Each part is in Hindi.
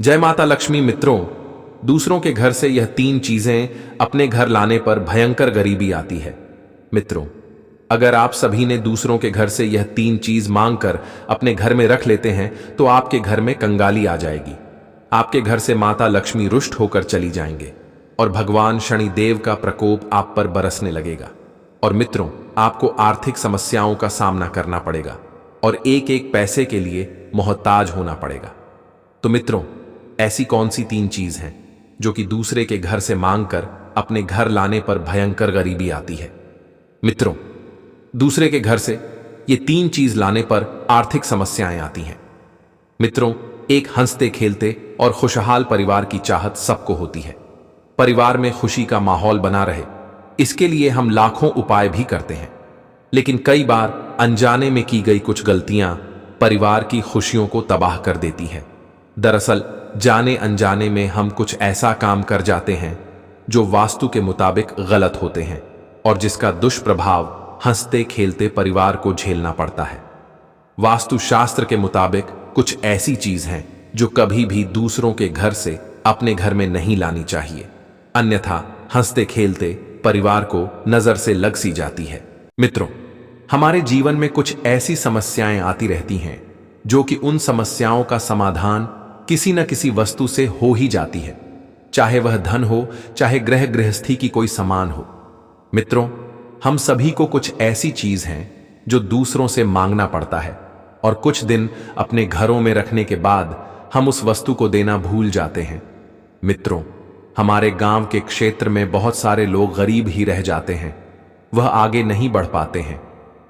जय माता लक्ष्मी। मित्रों, दूसरों के घर से यह तीन चीजें अपने घर लाने पर भयंकर गरीबी आती है। मित्रों, अगर आप सभी ने दूसरों के घर से यह तीन चीज मांगकर अपने घर में रख लेते हैं तो आपके घर में कंगाली आ जाएगी। आपके घर से माता लक्ष्मी रुष्ट होकर चली जाएंगे और भगवान शनिदेव का प्रकोप आप पर बरसने लगेगा। और मित्रों, आपको आर्थिक समस्याओं का सामना करना पड़ेगा और एक एक पैसे के लिए मोहताज होना पड़ेगा। तो मित्रों, ऐसी कौन सी तीन चीज हैं जो कि दूसरे के घर से मांगकर अपने घर लाने पर भयंकर गरीबी आती है? मित्रों, दूसरे के घर से ये तीन चीज लाने पर आर्थिक समस्याएं आती हैं। मित्रों, एक हंसते खेलते और खुशहाल परिवार की चाहत सबको होती है। परिवार में खुशी का माहौल बना रहे, इसके लिए हम लाखों उपाय भी करते हैं, लेकिन कई बार अनजाने में की गई कुछ गलतियां परिवार की खुशियों को तबाह कर देती हैं। दरअसल जाने अनजाने में हम कुछ ऐसा काम कर जाते हैं जो वास्तु के मुताबिक गलत होते हैं और जिसका दुष्प्रभाव हंसते खेलते परिवार को झेलना पड़ता है। वास्तु शास्त्र के मुताबिक कुछ ऐसी चीज हैं जो कभी भी दूसरों के घर से अपने घर में नहीं लानी चाहिए, अन्यथा हंसते खेलते परिवार को नजर से लग सी जाती है। मित्रों, हमारे जीवन में कुछ ऐसी समस्याएं आती रहती हैं जो कि उन समस्याओं का समाधान किसी न किसी वस्तु से हो ही जाती है, चाहे वह धन हो, चाहे ग्रह गृहस्थी की कोई सामान हो। मित्रों, हम सभी को कुछ ऐसी चीज हैं जो दूसरों से मांगना पड़ता है और कुछ दिन अपने घरों में रखने के बाद हम उस वस्तु को देना भूल जाते हैं। मित्रों, हमारे गांव के क्षेत्र में बहुत सारे लोग गरीब ही रह जाते हैं, वह आगे नहीं बढ़ पाते हैं।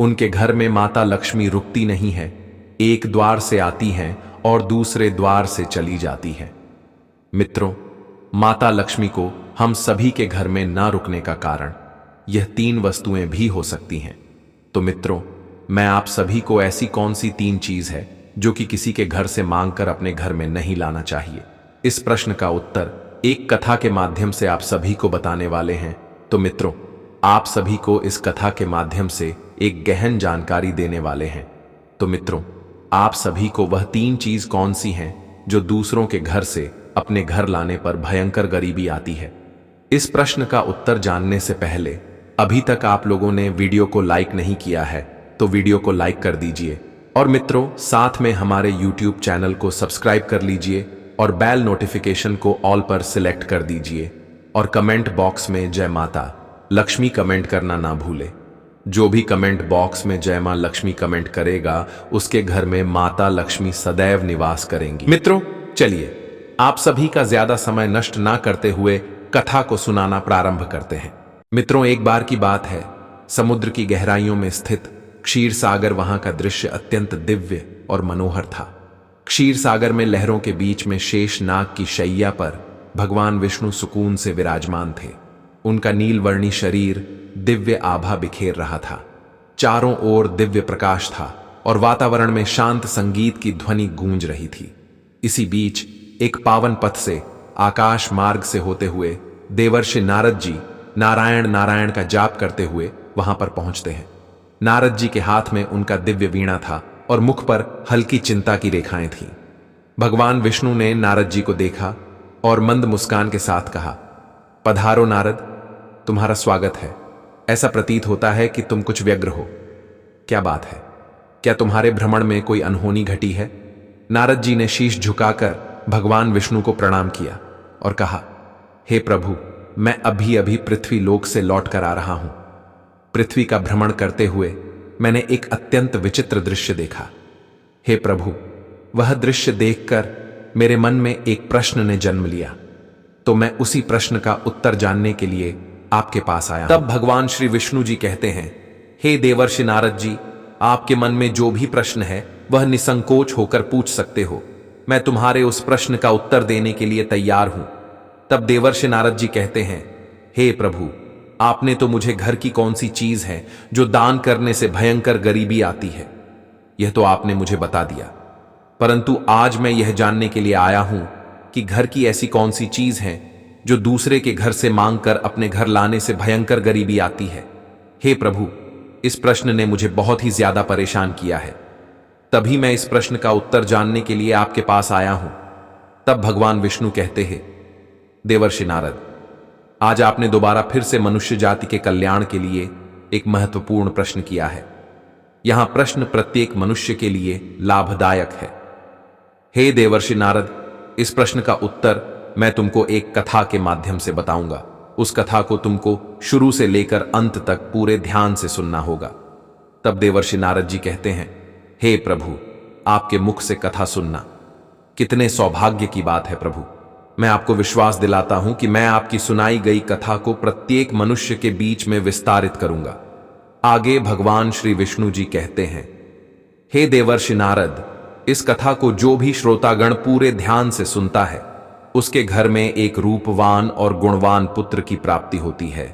उनके घर में माता लक्ष्मी रुकती नहीं है, एक द्वार से आती हैं और दूसरे द्वार से चली जाती है। मित्रों, माता लक्ष्मी को हम सभी के घर में ना रुकने का कारण यह तीन वस्तुएं भी हो सकती हैं। तो मित्रों, मैं आप सभी को ऐसी कौन सी तीन चीज है जो कि किसी के घर से मांगकर अपने घर में नहीं लाना चाहिए, इस प्रश्न का उत्तर एक कथा के माध्यम से आप सभी को बताने वाले हैं। तो मित्रों, आप सभी को इस कथा के माध्यम से एक गहन जानकारी देने वाले हैं। तो मित्रों, आप सभी को वह तीन चीज कौन सी हैं जो दूसरों के घर से अपने घर लाने पर भयंकर गरीबी आती है? इस प्रश्न का उत्तर जानने से पहले अभी तक आप लोगों ने वीडियो को लाइक नहीं किया है तो वीडियो को लाइक कर दीजिए और मित्रों, साथ में हमारे YouTube चैनल को सब्सक्राइब कर लीजिए और बेल नोटिफिकेशन को ऑल पर सिलेक्ट कर दीजिए और कमेंट बॉक्स में जय माता लक्ष्मी कमेंट करना ना भूले। जो भी कमेंट बॉक्स में जय मां लक्ष्मी कमेंट करेगा उसके घर में माता लक्ष्मी सदैव निवास करेंगी। मित्रों, चलिए आप सभी का ज्यादा समय नष्ट ना करते हुए कथा को सुनाना प्रारंभ करते हैं। मित्रों, एक बार की बात है, समुद्र की गहराइयों में स्थित क्षीर सागर, वहां का दृश्य अत्यंत दिव्य और मनोहर था। क्षीर सागर में लहरों के बीच में शेष नाग की शैया पर भगवान विष्णु सुकून से विराजमान थे। उनका नीलवर्णी शरीर दिव्य आभा बिखेर रहा था, चारों ओर दिव्य प्रकाश था और वातावरण में शांत संगीत की ध्वनि गूंज रही थी। इसी बीच एक पावन पथ से, आकाश मार्ग से होते हुए देवर्षि नारद जी नारायण नारायण का जाप करते हुए वहां पर पहुंचते हैं। नारद जी के हाथ में उनका दिव्य वीणा था और मुख पर हल्की चिंता की रेखाएं थीं। भगवान विष्णु ने नारद जी को देखा और मंद मुस्कान के साथ कहा, पधारो नारद, तुम्हारा स्वागत है। ऐसा प्रतीत होता है कि तुम कुछ व्यग्र हो। क्या बात है? क्या तुम्हारे भ्रमण में कोई अनहोनी घटी है? नारद जी ने शीश झुकाकर भगवान विष्णु को प्रणाम किया और कहा, हे प्रभु, मैं अभी अभी पृथ्वी लोक से लौट कर आ रहा हूं। पृथ्वी का भ्रमण करते हुए मैंने एक अत्यंत विचित्र दृश्य देखा। हे प्रभु, वह दृश्य देखकर मेरे मन में एक प्रश्न ने जन्म लिया, तो मैं उसी प्रश्न का उत्तर जानने के लिए आपके पास आया। तब भगवान श्री विष्णु जी कहते हैं, हे देवर्षि नारद जी, आपके मन में जो भी प्रश्न है वह निसंकोच होकर पूछ सकते हो। मैं तुम्हारे उस प्रश्न का उत्तर देने के लिए तैयार हूं। तब देवर्षि नारद जी कहते हैं, हे प्रभु, आपने तो मुझे घर की कौन सी चीज है जो दान करने से भयंकर गरीबी आती है, यह तो आपने मुझे बता दिया, परंतु आज मैं यह जानने के लिए आया हूं कि घर की ऐसी कौन सी चीज है जो दूसरे के घर से मांगकर अपने घर लाने से भयंकर गरीबी आती है। हे प्रभु, इस प्रश्न ने मुझे बहुत ही ज्यादा परेशान किया है, तभी मैं इस प्रश्न का उत्तर जानने के लिए आपके पास आया हूं। तब भगवान विष्णु कहते हैं, देवर्षि नारद, आज आपने दोबारा फिर से मनुष्य जाति के कल्याण के लिए एक महत्वपूर्ण प्रश्न किया है। यहां प्रश्न प्रत्येक मनुष्य के लिए लाभदायक है। हे देवर्षि नारद, इस प्रश्न का उत्तर मैं तुमको एक कथा के माध्यम से बताऊंगा। उस कथा को तुमको शुरू से लेकर अंत तक पूरे ध्यान से सुनना होगा। तब देवर्षि नारद जी कहते हैं, हे प्रभु, आपके मुख से कथा सुनना कितने सौभाग्य की बात है प्रभु। मैं आपको विश्वास दिलाता हूं कि मैं आपकी सुनाई गई कथा को प्रत्येक मनुष्य के बीच में विस्तारित करूंगा। आगे भगवान श्री विष्णु जी कहते हैं, हे देवर्षि नारद, इस कथा को जो भी श्रोतागण पूरे ध्यान से सुनता है, उसके घर में एक रूपवान और गुणवान पुत्र की प्राप्ति होती है।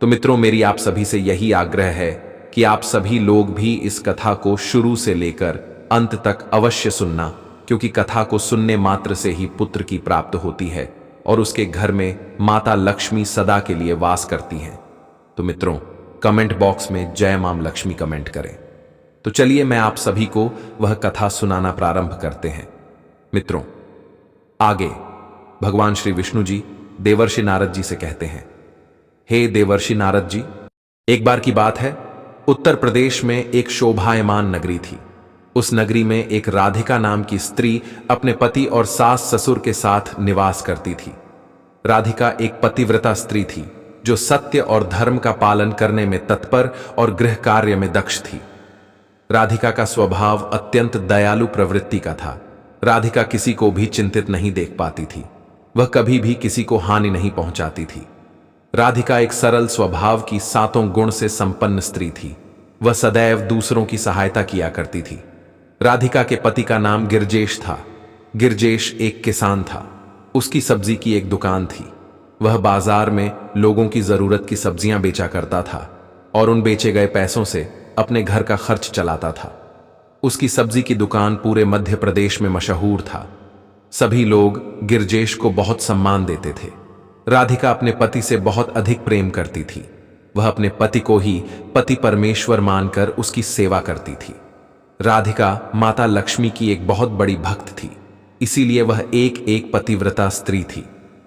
तो मित्रों, मेरी आप सभी से यही आग्रह है कि आप सभी लोग भी इस कथा को शुरू से लेकर अंत तक अवश्य सुनना, क्योंकि कथा को सुनने मात्र से ही पुत्र की प्राप्त होती है और उसके घर में माता लक्ष्मी सदा के लिए वास करती हैं। तो मित्रों, कमेंट बॉक्स में जय मां लक्ष्मी कमेंट करें। तो चलिए मैं आप सभी को वह कथा सुनाना प्रारंभ करते हैं। मित्रों, आगे भगवान श्री विष्णु जी देवर्षि नारद जी से कहते हैं, हे देवर्षि नारद जी, एक बार की बात है, उत्तर प्रदेश में एक शोभायमान नगरी थी। उस नगरी में एक राधिका नाम की स्त्री अपने पति और सास ससुर के साथ निवास करती थी। राधिका एक पतिव्रता स्त्री थी जो सत्य और धर्म का पालन करने में तत्पर और गृह कार्य में दक्ष थी। राधिका का स्वभाव अत्यंत दयालु प्रवृत्ति का था। राधिका किसी को भी चिंतित नहीं देख पाती थी। वह कभी भी किसी को हानि नहीं पहुंचाती थी। राधिका एक सरल स्वभाव की सातों गुण से संपन्न स्त्री थी। वह सदैव दूसरों की सहायता किया करती थी। राधिका के पति का नाम गिरजेश था। गिरजेश एक किसान था। उसकी सब्जी की एक दुकान थी। वह बाजार में लोगों की जरूरत की सब्जियां बेचा करता था और उन बेचे गए पैसों से अपने घर का खर्च चलाता था। उसकी सब्जी की दुकान पूरे मध्य प्रदेश में मशहूर था। सभी लोग गिरजेश को बहुत सम्मान देते थे। राधिका अपने पति से बहुत अधिक प्रेम करती थी। वह अपने पति को ही पति परमेश्वर मानकर उसकी सेवा करती थी। राधिका माता लक्ष्मी की एक बहुत बड़ी भक्त थी, इसीलिए वह एक पतिव्रता स्त्री थी।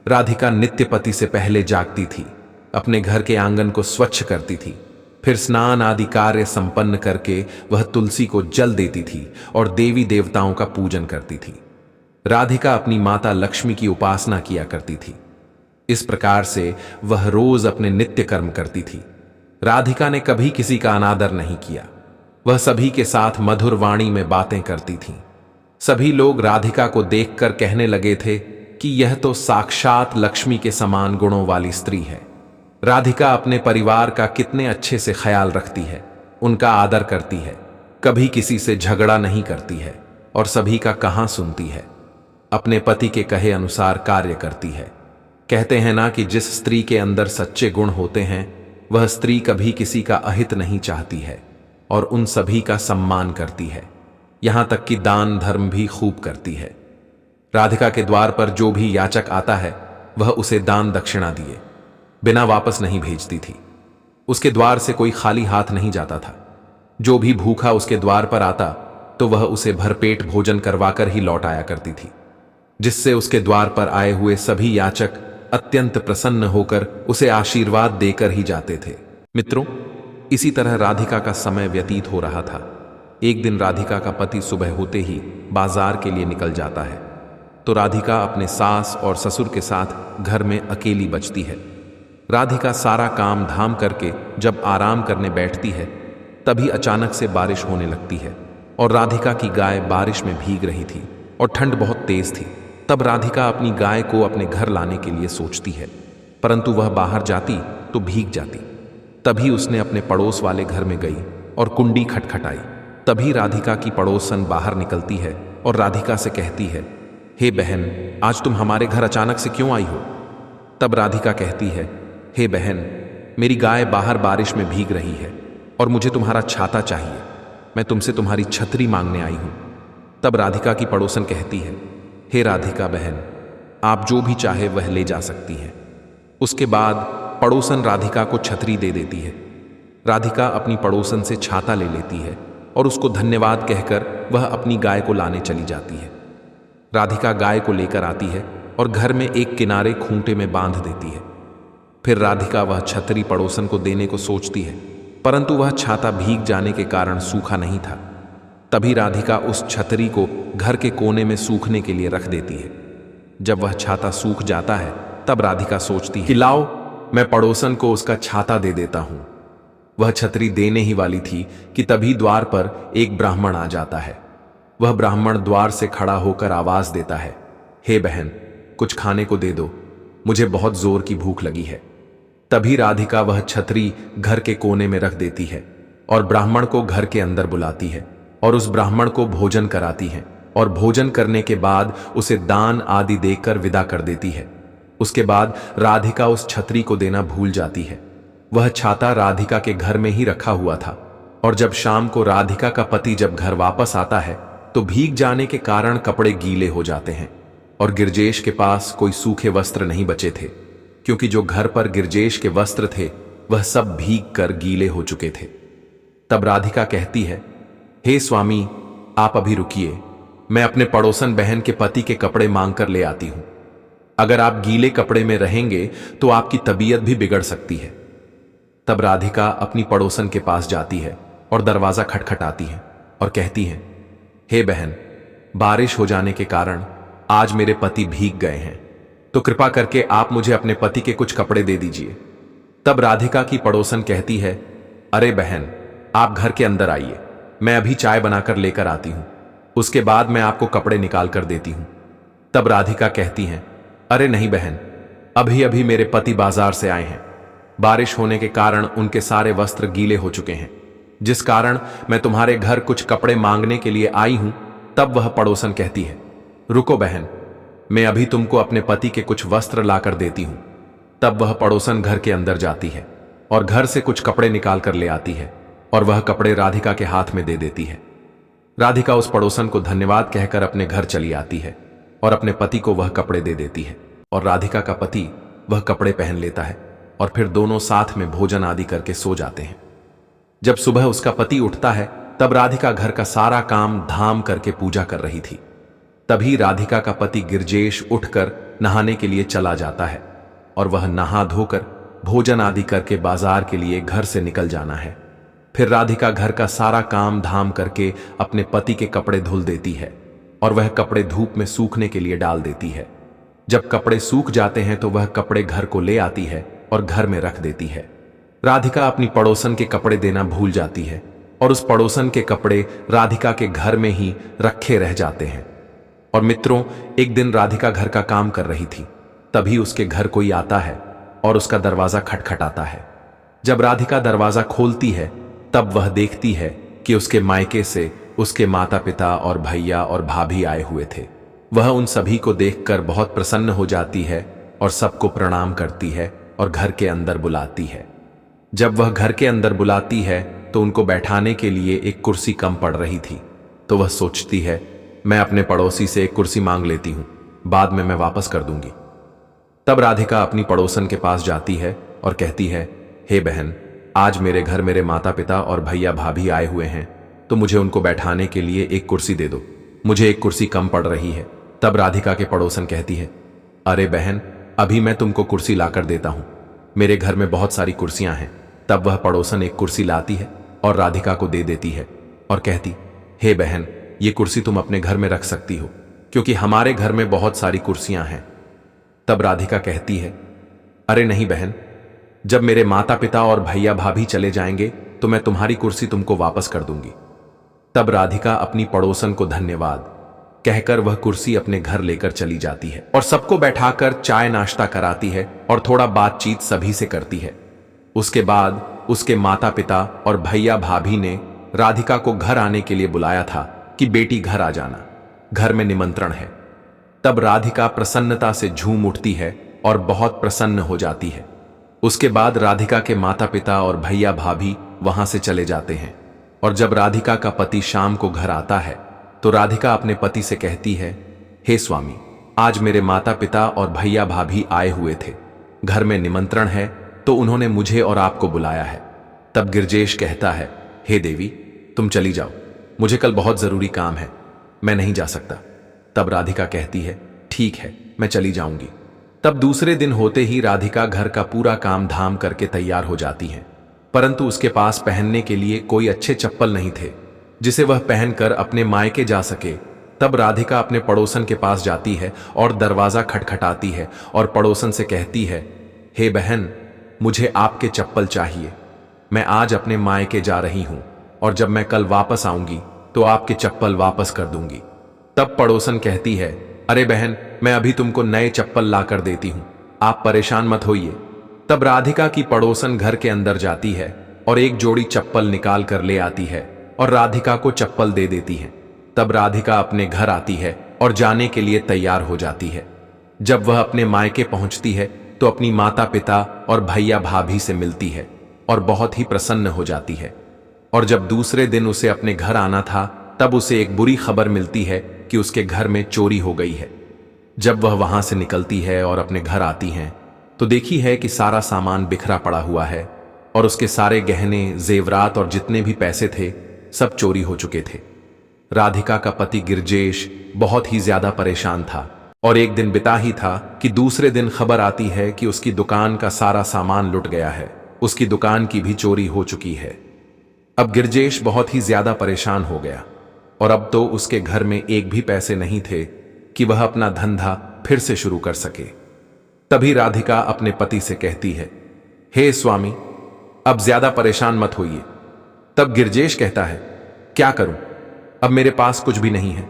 राधिका नित्य पति से पहले जागती थी, अपने घर के आंगन को स्वच्छ करती थी, फिर स्नान आदि कार्य संपन्न करके वह तुलसी को जल देती थी और देवी देवताओं का पूजन करती थी। राधिका अपनी माता लक्ष्मी की उपासना किया करती थी। इस प्रकार से वह रोज अपने नित्य कर्म करती थी। राधिका ने कभी किसी का अनादर नहीं किया। वह सभी के साथ मधुर वाणी में बातें करती थी। सभी लोग राधिका को देखकर कहने लगे थे कि यह तो साक्षात लक्ष्मी के समान गुणों वाली स्त्री है। राधिका अपने परिवार का कितने अच्छे से ख्याल रखती है, उनका आदर करती है, कभी किसी से झगड़ा नहीं करती है और सभी का कहां सुनती है। अपने पति के कहे अनुसार कार्य करती है। कहते हैं ना कि जिस स्त्री के अंदर सच्चे गुण होते हैं, वह स्त्री कभी किसी का अहित नहीं चाहती है और उन सभी का सम्मान करती है। यहां तक कि दान धर्म भी खूब करती है। राधिका के द्वार पर जो भी याचक आता है, वह उसे दान दक्षिणा दिए बिना वापस नहीं भेजती थी। उसके द्वार से कोई खाली हाथ नहीं जाता था। जो भी भूखा उसके द्वार पर आता तो वह उसे भरपेट भोजन करवाकर ही लौट आया करती थी, जिससे उसके द्वार पर आए हुए सभी याचक अत्यंत प्रसन्न होकर उसे आशीर्वाद देकर ही जाते थे। मित्रों, इसी तरह राधिका का समय व्यतीत हो रहा था। एक दिन राधिका का पति सुबह होते ही बाजार के लिए निकल जाता है, तो राधिका अपने सास और ससुर के साथ घर में अकेली बचती है। राधिका सारा काम धाम करके जब आराम करने बैठती है, तभी अचानक से बारिश होने लगती है और राधिका की गाय बारिश में भीग रही थी और ठंड बहुत तेज थी। तब राधिका अपनी गाय को अपने घर लाने के लिए सोचती है, परंतु वह बाहर जाती तो भीग जाती। तभी उसने अपने पड़ोस वाले घर में गई और कुंडी खटखटाई। तभी राधिका की पड़ोसन बाहर निकलती है और राधिका से कहती है, हे बहन, आज तुम हमारे घर अचानक से क्यों आई हो? तब राधिका कहती है, हे बहन, मेरी गाय बाहर बारिश में भीग रही है और मुझे तुम्हारा छाता चाहिए। मैं तुमसे तुम्हारी छतरी मांगने आई हूं। तब राधिका की पड़ोसन कहती है, हे राधिका बहन, आप जो भी चाहे वह ले जा सकती हैं। उसके बाद पड़ोसन राधिका को छतरी दे देती है। राधिका अपनी पड़ोसन से छाता ले लेती है और उसको धन्यवाद कहकर वह अपनी गाय को लाने चली जाती है। राधिका गाय को लेकर आती है और घर में एक किनारे खूंटे में बांध देती है। फिर राधिका वह छतरी पड़ोसन को देने को सोचती है, परंतु वह छाता भीग जाने के कारण सूखा नहीं था। तभी राधिका उस छतरी को घर के कोने में सूखने के लिए रख देती है। जब वह छाता सूख जाता है तब राधिका सोचती है कि लाओ, मैं पड़ोसन को उसका छाता दे देता हूं। वह छतरी देने ही वाली थी कि तभी द्वार पर एक ब्राह्मण आ जाता है। वह ब्राह्मण द्वार से खड़ा होकर आवाज देता है, हे बहन, कुछ खाने को दे दो, मुझे बहुत जोर की भूख लगी है। तभी राधिका वह छतरी घर के कोने में रख देती है और ब्राह्मण को घर के अंदर बुलाती है और उस ब्राह्मण को भोजन कराती है और भोजन करने के बाद उसे दान आदि देकर विदा कर देती है। उसके बाद राधिका उस छतरी को देना भूल जाती है। वह छाता राधिका के घर में ही रखा हुआ था और जब शाम को राधिका का पति जब घर वापस आता है तो भीग जाने के कारण कपड़े गीले हो जाते हैं और गिरजेश के पास कोई सूखे वस्त्र नहीं बचे थे, क्योंकि जो घर पर गिरजेश के वस्त्र थे वह सब भीग कर गीले हो चुके थे। तब राधिका कहती है, हे स्वामी, आप अभी रुकिए, मैं अपने पड़ोसन बहन के पति के कपड़े मांग कर ले आती हूं। अगर आप गीले कपड़े में रहेंगे तो आपकी तबीयत भी बिगड़ सकती है। तब राधिका अपनी पड़ोसन के पास जाती है और दरवाजा खटखटाती है और कहती है, हे बहन, बारिश हो जाने के कारण आज मेरे पति भीग गए हैं, तो कृपा करके आप मुझे अपने पति के कुछ कपड़े दे दीजिए। तब राधिका की पड़ोसन कहती है, अरे बहन, आप घर के अंदर आइए, मैं अभी चाय बनाकर लेकर आती हूं, उसके बाद मैं आपको कपड़े निकाल कर देती हूं। तब राधिका कहती हैं, अरे नहीं बहन, अभी अभी मेरे पति बाजार से आए हैं, बारिश होने के कारण उनके सारे वस्त्र गीले हो चुके हैं, जिस कारण मैं तुम्हारे घर कुछ कपड़े मांगने के लिए आई हूं। तब वह पड़ोसन कहती है, रुको बहन, मैं अभी तुमको अपने पति के कुछ वस्त्र लाकर देती हूं। तब वह पड़ोसन घर के अंदर जाती है और घर से कुछ कपड़े निकाल कर ले आती है और वह कपड़े राधिका के हाथ में दे देती है। राधिका उस पड़ोसन को धन्यवाद कहकर अपने घर चली आती है और अपने पति को वह कपड़े दे देती है और राधिका का पति वह कपड़े पहन लेता है और फिर दोनों साथ में भोजन आदि करके सो जाते हैं। जब सुबह उसका पति उठता है तब राधिका घर का सारा काम धाम करके पूजा कर रही थी। तभी राधिका का पति गिरजेश उठकर नहाने के लिए चला जाता है और वह नहा धोकर भोजन आदि करके बाजार के लिए घर से निकल जाना है। फिर राधिका घर का सारा काम धाम करके अपने पति के कपड़े धुल देती है और वह कपड़े धूप में सूखने के लिए डाल देती है। जब कपड़े सूख जाते हैं तो वह कपड़े घर को ले आती है और घर में रख देती है। राधिका अपनी पड़ोसन के कपड़े देना भूल जाती है और उस पड़ोसन के कपड़े राधिका के घर में ही रखे रह जाते हैं। और मित्रों, एक दिन राधिका घर का काम कर रही थी, तभी उसके घर कोई आता है और उसका दरवाजा खटखटाता है। जब राधिका दरवाजा खोलती है तब वह देखती है कि उसके मायके से उसके माता पिता और भैया और भाभी आए हुए थे। वह उन सभी को देखकर बहुत प्रसन्न हो जाती है और सबको प्रणाम करती है और घर के अंदर बुलाती है। जब वह घर के अंदर बुलाती है तो उनको बैठाने के लिए एक कुर्सी कम पड़ रही थी, तो वह सोचती है, मैं अपने पड़ोसी से एक कुर्सी मांग लेती हूं, बाद में मैं वापस कर दूंगी। तब राधिका अपनी पड़ोसन के पास जाती है और कहती है, हे बहन, आज मेरे घर मेरे माता पिता और भैया भाभी आए हुए हैं, तो मुझे उनको बैठाने के लिए एक कुर्सी दे दो, मुझे एक कुर्सी कम पड़ रही है। तब राधिका के पड़ोसन कहती है, अरे बहन, अभी मैं तुमको कुर्सी लाकर देता हूं, मेरे घर में बहुत सारी कुर्सियां हैं। तब वह पड़ोसन एक कुर्सी लाती है और राधिका को दे देती है और कहती, हे बहन, ये कुर्सी तुम अपने घर में रख सकती हो, क्योंकि हमारे घर में बहुत सारी कुर्सियां हैं। तब राधिका कहती है, अरे नहीं बहन, जब मेरे माता पिता और भैया भाभी चले जाएंगे तो मैं तुम्हारी कुर्सी तुमको वापस कर दूंगी। तब राधिका अपनी पड़ोसन को धन्यवाद कहकर वह कुर्सी अपने घर लेकर चली जाती है और सबको बैठाकर चाय नाश्ता कराती है और थोड़ा बातचीत सभी से करती है। उसके बाद उसके माता पिता और भैया भाभी ने राधिका को घर आने के लिए बुलाया था कि बेटी घर आ जाना, घर में निमंत्रण है। तब राधिका प्रसन्नता से झूम उठती है और बहुत प्रसन्न हो जाती है। उसके बाद राधिका के माता पिता और भैया भाभी वहां से चले जाते हैं और जब राधिका का पति शाम को घर आता है तो राधिका अपने पति से कहती है, हे स्वामी, आज मेरे माता पिता और भैया भाभी आए हुए थे, घर में निमंत्रण है, तो उन्होंने मुझे और आपको बुलाया है। तब गिरजेश कहता है, हे देवी, तुम चली जाओ, मुझे कल बहुत जरूरी काम है, मैं नहीं जा सकता। तब राधिका कहती है, ठीक है, मैं चली जाऊंगी। तब दूसरे दिन होते ही राधिका घर का पूरा काम धाम करके तैयार हो जाती है, परंतु उसके पास पहनने के लिए कोई अच्छे चप्पल नहीं थे जिसे वह पहनकर अपने मायके जा सके। तब राधिका अपने पड़ोसन के पास जाती है और दरवाजा खटखटाती है और पड़ोसन से कहती है, हे बहन, मुझे आपके चप्पल चाहिए। मैं आज अपने मायके जा रही हूं और जब मैं कल वापस आऊंगी तो आपके चप्पल वापस कर दूंगी। तब पड़ोसन कहती है, अरे बहन, मैं अभी तुमको नए चप्पल ला कर देती हूं, आप परेशान मत होइए। तब राधिका की पड़ोसन घर के अंदर जाती है और एक जोड़ी चप्पल निकाल कर ले आती है और राधिका को चप्पल दे देती है। तब राधिका अपने घर आती है और जाने के लिए तैयार हो जाती है। जब वह अपने मायके पहुंचती है तो अपनी माता पिता और भैया भाभी से मिलती है और बहुत ही प्रसन्न हो जाती है। और जब दूसरे दिन उसे अपने घर आना था तब उसे एक बुरी खबर मिलती है कि उसके घर में चोरी हो गई है। जब वह वहां से निकलती है और अपने घर आती हैं तो देखी है कि सारा सामान बिखरा पड़ा हुआ है और उसके सारे गहने, जेवरात और जितने भी पैसे थे सब चोरी हो चुके थे। राधिका का पति गिरजेश बहुत ही ज्यादा परेशान था और एक दिन बिता ही था कि दूसरे दिन खबर आती है कि उसकी दुकान का सारा सामान लुट गया है, उसकी दुकान की भी चोरी हो चुकी है। अब गिरजेश बहुत ही ज्यादा परेशान हो गया और अब तो उसके घर में एक भी पैसे नहीं थे कि वह अपना धंधा फिर से शुरू कर सके। तभी राधिका अपने पति से कहती है, हे स्वामी, अब ज्यादा परेशान मत होइए। तब गिरजेश कहता है, क्या करूं, अब मेरे पास कुछ भी नहीं है।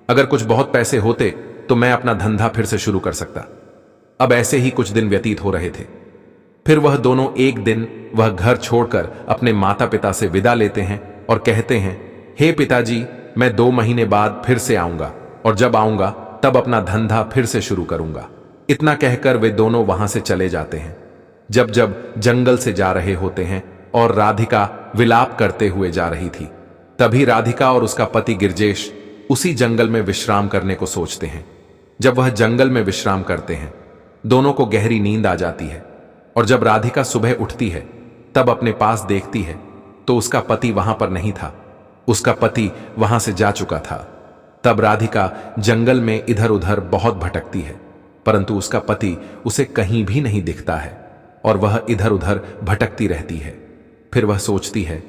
अगर कुछ बहुत पैसे होते तो मैं अपना धंधा फिर से शुरू कर सकता। अब ऐसे ही कुछ दिन व्यतीत हो रहे थे। फिर वह दोनों एक दिन वह घर छोड़कर अपने माता पिता से विदा लेते हैं और कहते हैं, हे पिताजी, मैं 2 महीने बाद फिर से आऊंगा और जब आऊंगा तब अपना धंधा फिर से शुरू करूंगा। इतना कहकर वे दोनों वहां से चले जाते हैं। जब जब जंगल से जा रहे होते हैं और राधिका विलाप करते हुए जा रही थी, तभी राधिका और उसका पति गिरजेश उसी जंगल में विश्राम करने को सोचते हैं। जब वह जंगल में विश्राम करते हैं, दोनों को गहरी नींद आ जाती है और जब राधिका सुबह उठती है तब अपने पास देखती है तो उसका पति वहां पर नहीं था, उसका पति वहां से जा चुका था। तब राधिका जंगल में इधर उधर बहुत भटकती है, परंतु उसका पति उसे कहीं भी नहीं दिखता है और वह इधर उधर भटकती रहती है। फिर वह सोचती है,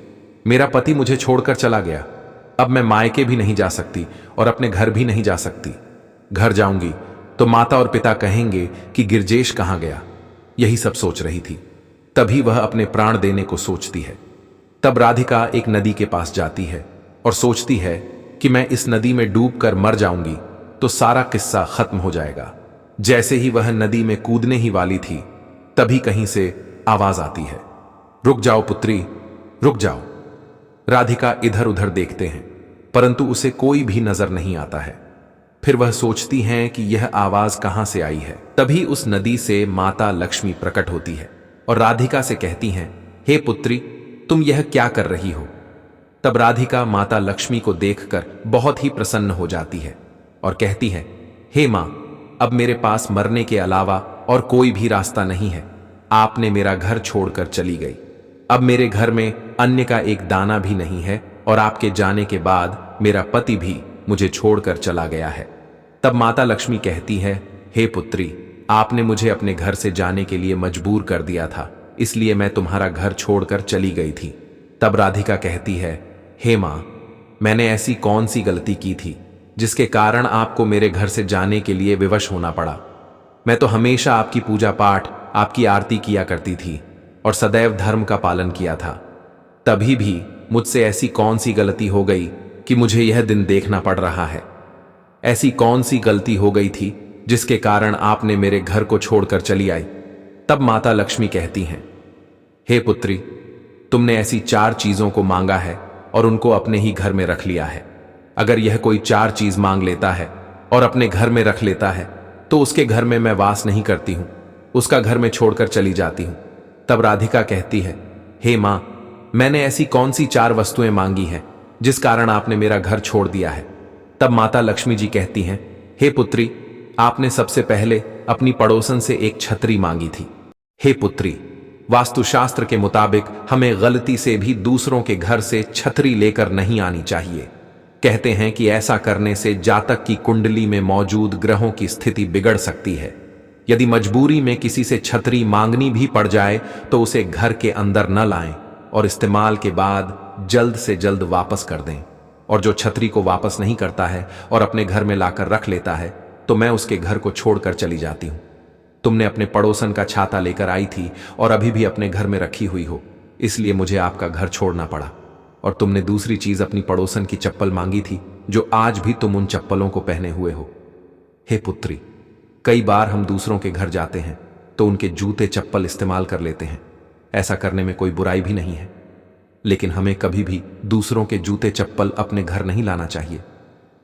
मेरा पति मुझे छोड़कर चला गया, अब मैं मायके भी नहीं जा सकती और अपने घर भी नहीं जा सकती। घर जाऊंगी तो माता और पिता कहेंगे कि गिरजेश कहां गया। यही सब सोच रही थी। तभी वह अपने प्राण देने को सोचती है। तब राधिका एक नदी के पास जाती है और सोचती है कि मैं इस नदी में डूबकर मर जाऊंगी तो सारा किस्सा खत्म हो जाएगा। जैसे ही वह नदी में कूदने ही वाली थी, तभी कहीं से आवाज आती है, रुक जाओ पुत्री, रुक जाओ। राधिका इधर उधर देखते हैं, परंतु उसे कोई भी नजर नहीं आता है। फिर वह सोचती हैं कि यह आवाज कहां से आई है। तभी उस नदी से माता लक्ष्मी प्रकट होती है और राधिका से कहती हैं, हे पुत्री, तुम यह क्या कर रही हो। तब राधिका माता लक्ष्मी को देखकर बहुत ही प्रसन्न हो जाती है और कहती है, हे मां, अब मेरे पास मरने के अलावा और कोई भी रास्ता नहीं है। आपने मेरा घर छोड़कर चली गई। अब मेरे घर में अन्न का एक दाना भी नहीं है और आपके जाने के बाद मेरा पति भी मुझे छोड़कर चला गया है। तब माता लक्ष्मी कहती है, हे पुत्री, आपने मुझे अपने घर से जाने के लिए मजबूर कर दिया था, इसलिए मैं तुम्हारा घर छोड़कर चली गई थी। तब राधिका कहती है, हे मां, मैंने ऐसी कौन सी गलती की थी जिसके कारण आपको मेरे घर से जाने के लिए विवश होना पड़ा। मैं तो हमेशा आपकी पूजा पाठ, आपकी आरती किया करती थी और सदैव धर्म का पालन किया था। तभी भी मुझसे ऐसी कौन सी गलती हो गई कि मुझे यह दिन देखना पड़ रहा है। ऐसी कौन सी गलती हो गई थी जिसके कारण आपने मेरे घर को छोड़कर चली आई। तब माता लक्ष्मी कहती हैं, हे पुत्री, तुमने ऐसी 4 चीजों को मांगा है और उनको अपने ही घर में रख लिया है। अगर यह कोई 4 चीज मांग लेता है और अपने घर में रख लेता है तो उसके घर में मैं वास नहीं करती हूं, उसका घर में छोड़कर चली जाती हूं। तब राधिका कहती है, हे मां, मैंने ऐसी कौन सी 4 वस्तुएं मांगी हैं जिस कारण आपने मेरा घर छोड़ दिया है। तब माता लक्ष्मी जी कहती हैं, हे पुत्री, आपने सबसे पहले अपनी पड़ोसन से एक छतरी मांगी थी। हे पुत्री, वास्तुशास्त्र के मुताबिक हमें गलती से भी दूसरों के घर से छतरी लेकर नहीं आनी चाहिए। कहते हैं कि ऐसा करने से जातक की कुंडली में मौजूद ग्रहों की स्थिति बिगड़ सकती है। यदि मजबूरी में किसी से छतरी मांगनी भी पड़ जाए तो उसे घर के अंदर न लाएं और इस्तेमाल के बाद जल्द से जल्द वापस कर दें। और जो छतरी को वापस नहीं करता है और अपने घर में लाकर रख लेता है तो मैं उसके घर को छोड़कर चली जाती हूं। तुमने अपने पड़ोसन का छाता लेकर आई थी और अभी भी अपने घर में रखी हुई हो, इसलिए मुझे आपका घर छोड़ना पड़ा। और तुमने दूसरी चीज अपनी पड़ोसन की चप्पल मांगी थी, जो आज भी तुम उन चप्पलों को पहने हुए हो। हे पुत्री, कई बार हम दूसरों के घर जाते हैं तो उनके जूते चप्पल इस्तेमाल कर लेते हैं। ऐसा करने में कोई बुराई भी नहीं है, लेकिन हमें कभी भी दूसरों के जूते चप्पल अपने घर नहीं लाना चाहिए।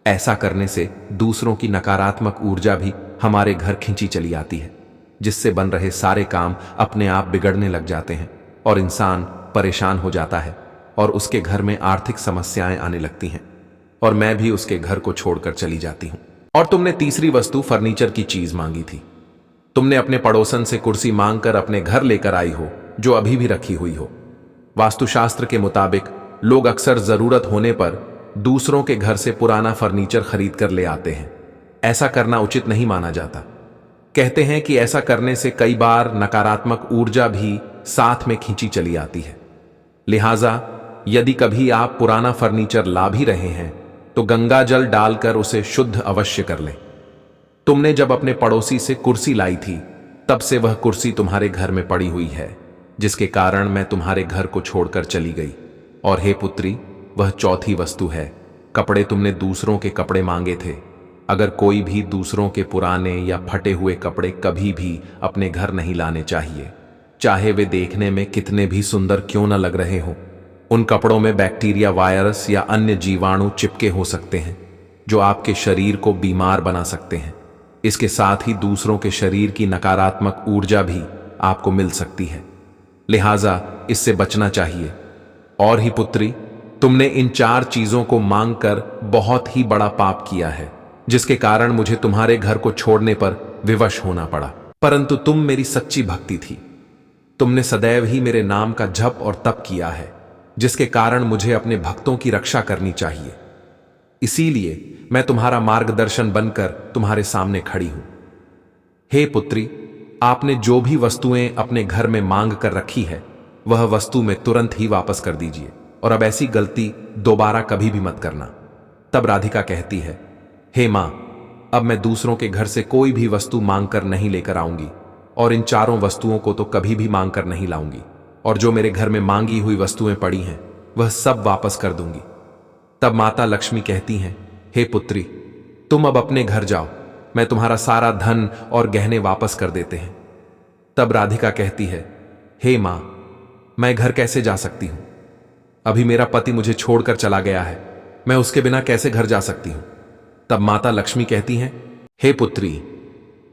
ऐसा करने से दूसरों की नकारात्मक ऊर्जा भी हमारे घर खींची चली आती है, जिससे बन रहे सारे काम अपने आप बिगड़ने लग जाते हैं और इंसान परेशान हो जाता है और उसके घर में आर्थिक समस्याएं आने लगती हैं और मैं भी उसके घर को छोड़कर चली जाती हूं। और तुमने तीसरी वस्तु फर्नीचर की चीज मांगी थी। तुमने अपने पड़ोसन से कुर्सी मांगकर अपने घर लेकर आई हो, जो अभी भी रखी हुई हो। वास्तुशास्त्र के मुताबिक लोग अक्सर जरूरत होने पर दूसरों के घर से पुराना फर्नीचर खरीद कर ले आते हैं। ऐसा करना उचित नहीं माना जाता। कहते हैं कि ऐसा करने से कई बार नकारात्मक ऊर्जा भी साथ में खींची चली आती है। लिहाजा यदि कभी आप पुराना फर्नीचर ला भी रहे हैं तो गंगा जल डालकर उसे शुद्ध अवश्य कर लें। तुमने जब अपने पड़ोसी से कुर्सी लाई थी तब से वह कुर्सी तुम्हारे घर में पड़ी हुई है, जिसके कारण मैं तुम्हारे घर को छोड़कर चली गई। और हे पुत्री, वह चौथी वस्तु है। कपड़े तुमने दूसरों के कपड़े मांगे थे। अगर कोई भी दूसरों के पुराने या फटे हुए कपड़े कभी भी अपने घर नहीं लाने चाहिए, चाहे वे देखने में कितने भी सुंदर क्यों न लग रहे हों। उन कपड़ों में बैक्टीरिया, वायरस या अन्य जीवाणु चिपके हो सकते हैं जो आपके शरीर को बीमार बना सकते हैं। इसके साथ ही दूसरों के शरीर की नकारात्मक ऊर्जा भी आपको मिल सकती है, लिहाजा इससे बचना चाहिए। और ही पुत्री, तुमने इन 4 चीजों को मांगकर बहुत ही बड़ा पाप किया है, जिसके कारण मुझे तुम्हारे घर को छोड़ने पर विवश होना पड़ा। परंतु तुम मेरी सच्ची भक्ति थी। तुमने सदैव ही मेरे नाम का जप और तप किया है, जिसके कारण मुझे अपने भक्तों की रक्षा करनी चाहिए। इसीलिए मैं तुम्हारा मार्गदर्शन बनकर तुम्हारे सामने खड़ी हूं। हे पुत्री, आपने जो भी वस्तुएं अपने घर में मांग कर रखी है वह वस्तु में तुरंत ही वापस कर दीजिए और अब ऐसी गलती दोबारा कभी भी मत करना। तब राधिका कहती है, हे मां, अब मैं दूसरों के घर से कोई भी वस्तु मांग कर नहीं लेकर आऊंगी और इन 4 वस्तुओं को तो कभी भी मांग कर नहीं लाऊंगी, और जो मेरे घर में मांगी हुई वस्तुएं पड़ी हैं वह सब वापस कर दूंगी। तब माता लक्ष्मी कहती हैं, हे पुत्री, तुम अब अपने घर जाओ, मैं तुम्हारा सारा धन और गहने वापस कर देते हैं। तब राधिका कहती है, हे मां, मैं घर कैसे जा सकती हूं? अभी मेरा पति मुझे छोड़कर चला गया है, मैं उसके बिना कैसे घर जा सकती हूं? तब माता लक्ष्मी कहती हैं, हे पुत्री,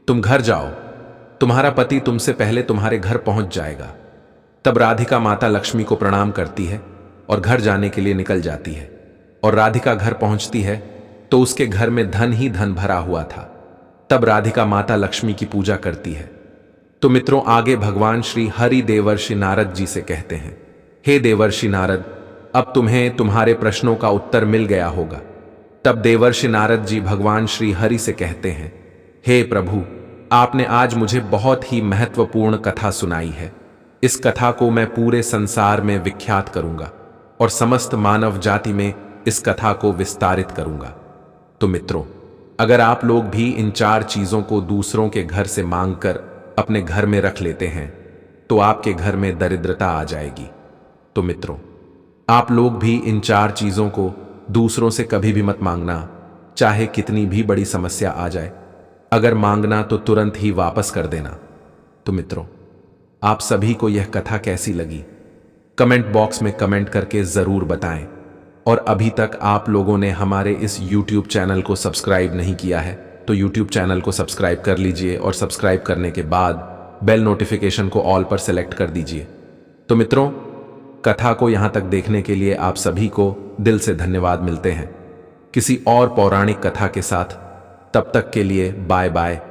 तुम घर जाओ, तुम्हारा पति तुमसे पहले तुम्हारे घर पहुंच जाएगा। तब राधिका माता लक्ष्मी को प्रणाम करती है और घर जाने के लिए निकल जाती है। और राधिका घर पहुंचती है तो उसके घर में धन ही धन भरा हुआ था। तब राधिका माता लक्ष्मी की पूजा करती है। तो मित्रों, आगे भगवान श्री हरि देवर्षि नारद जी से कहते हैं, हे देवर्षि नारद, अब तुम्हें तुम्हारे प्रश्नों का उत्तर मिल गया होगा। तब देवर्षि नारद जी भगवान श्री हरि से कहते हैं, हे प्रभु, आपने आज मुझे बहुत ही महत्वपूर्ण कथा सुनाई है। इस कथा को मैं पूरे संसार में विख्यात करूंगा और समस्त मानव जाति में इस कथा को विस्तारित करूंगा। तो मित्रों, अगर आप लोग भी इन 4 चीजों को दूसरों के घर से मांगकर अपने घर में रख लेते हैं तो आपके घर में दरिद्रता आ जाएगी। तो मित्रों, आप लोग भी इन 4 चीजों को दूसरों से कभी भी मत मांगना, चाहे कितनी भी बड़ी समस्या आ जाए। अगर मांगना तो तुरंत ही वापस कर देना। तो मित्रों, आप सभी को यह कथा कैसी लगी कमेंट बॉक्स में कमेंट करके जरूर बताएं। और अभी तक आप लोगों ने हमारे इस YouTube चैनल को सब्सक्राइब नहीं किया है तो YouTube चैनल को सब्सक्राइब कर लीजिए और सब्सक्राइब करने के बाद बेल नोटिफिकेशन को ऑल पर सेलेक्ट कर दीजिए। तो मित्रों, कथा को यहां तक देखने के लिए आप सभी को दिल से धन्यवाद। मिलते हैं किसी और पौराणिक कथा के साथ, तब तक के लिए बाय बाय।